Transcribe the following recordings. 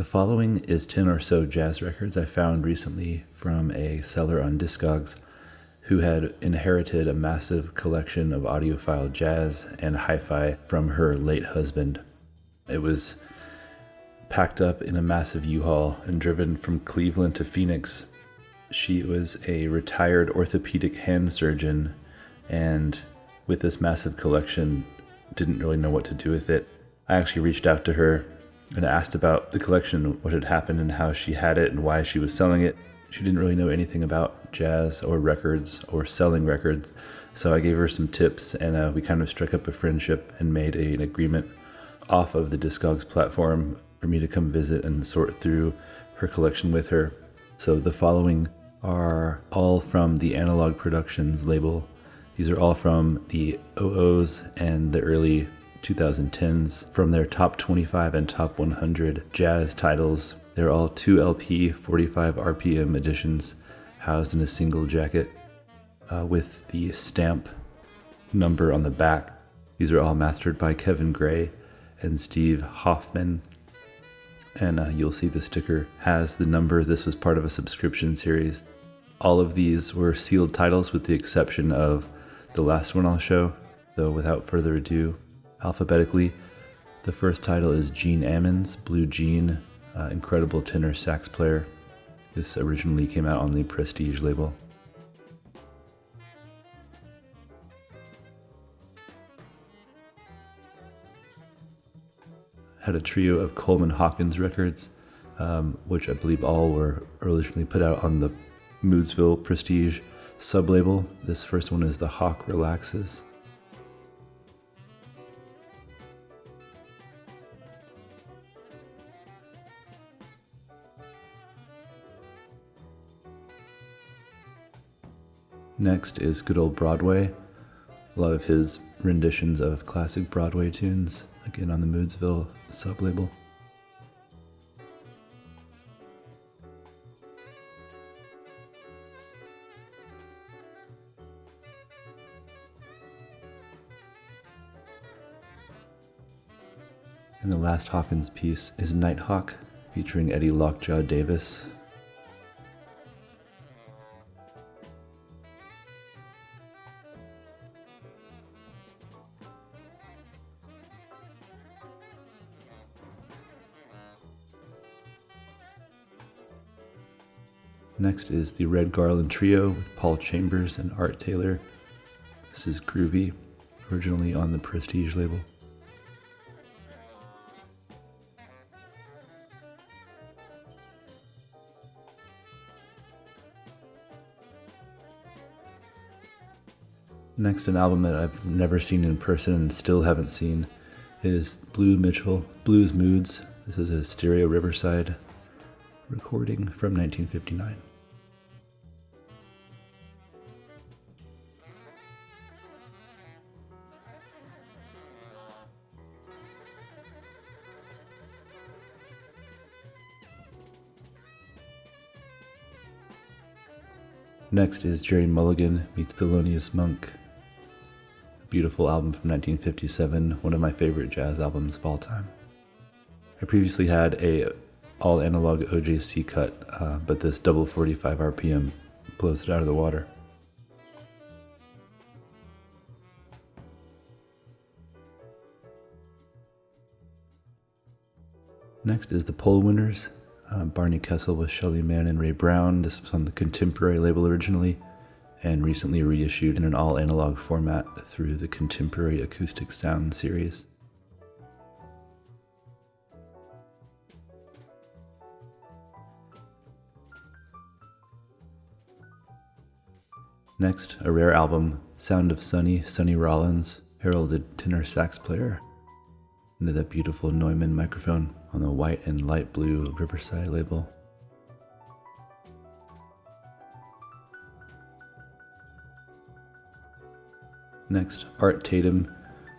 The following is 10 or so jazz records I found recently from a seller on Discogs who had inherited a massive collection of audiophile jazz and hi-fi from her late husband. It was packed up in a massive U-Haul and driven from Cleveland to Phoenix. She was a retired orthopedic hand surgeon, and with this massive collection, didn't really know what to do with it. I actually reached out to her and asked about the collection, what had happened and how she had it and why she was selling it. She didn't really know anything about jazz or records or selling records, so I gave her some tips, and we kind of struck up a friendship and made an agreement off of the Discogs platform for me to come visit and sort through her collection with her. So the following are all from the Analogue Productions label. These are all from the 00s and the early 2010s, from their top 25 and top 100 jazz titles. They're all 2 LP 45 RPM editions housed in a single jacket with the stamp number on the back. These are all mastered by Kevin Gray and Steve Hoffman, and you'll see the sticker has the number. This was part of a subscription series. All of these were sealed titles with the exception of the last one I'll show. So without further ado, alphabetically, the first title is Gene Ammons, Blue Gene, incredible tenor sax player. This originally came out on the Prestige label. Had a trio of Coleman Hawkins records, which I believe all were originally put out on the Moodsville Prestige sub-label. This first one is The Hawk Relaxes. Next is good old Broadway. A lot of his renditions of classic Broadway tunes, again on the Moodsville sub-label. And the last Hawkins piece is Nighthawk, featuring Eddie Lockjaw Davis. Next is the Red Garland Trio with Paul Chambers and Art Taylor. This is Groovy, originally on the Prestige label. Next, an album that I've never seen in person and still haven't seen is Blue Mitchell, Blues Moods. This is a Stereo Riverside recording from 1959. Next is Gerry Mulligan meets Thelonious Monk. A beautiful album from 1957, one of my favorite jazz albums of all time. I previously had a all analog OJC cut, but this double 45 RPM blows it out of the water. Next is the Poll Winners. Barney Kessel with Shelley Mann and Ray Brown. This was on the Contemporary label originally, and recently reissued in an all-analog format through the Contemporary Acoustic Sound series. Next, a rare album, Sound of Sonny, Sonny Rollins, heralded tenor sax player, into that beautiful Neumann microphone on the white and light blue Riverside label. Next, Art Tatum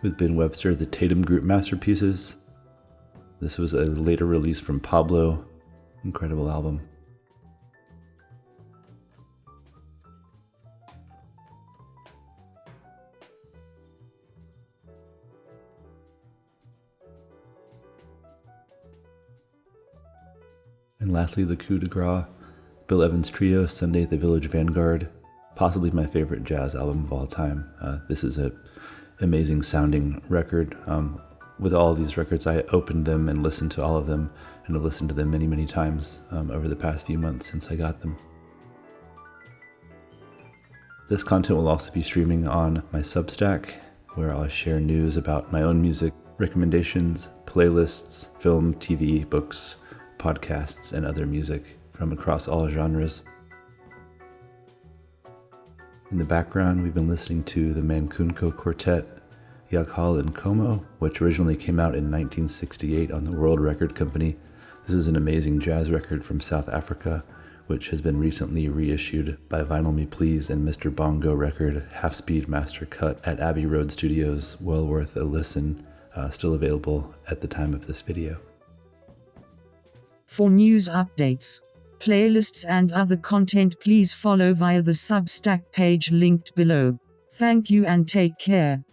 with Ben Webster, the Tatum Group Masterpieces. This was a later release from Pablo. Incredible album. And lastly, the Coup de Grace, Bill Evans Trio, Sunday at the Village Vanguard, possibly my favorite jazz album of all time. This is an amazing sounding record. With all of these records, I opened them and listened to all of them, and I've listened to them many, many times over the past few months since I got them. This content will also be streaming on my Substack, where I'll share news about my own music, recommendations, playlists, film, TV, books, podcasts, and other music from across all genres. In the background, we've been listening to the Mankunku Quartet, Yakhal and Inkomo, which originally came out in 1968 on the World Record Company. This is an amazing jazz record from South Africa, which has been recently reissued by Vinyl Me Please and Mr. Bongo Record Half-Speed Master Cut at Abbey Road Studios. Well worth a listen, still available at the time of this video. For news updates, playlists and other content, please follow via the Substack page linked below. Thank you and take care.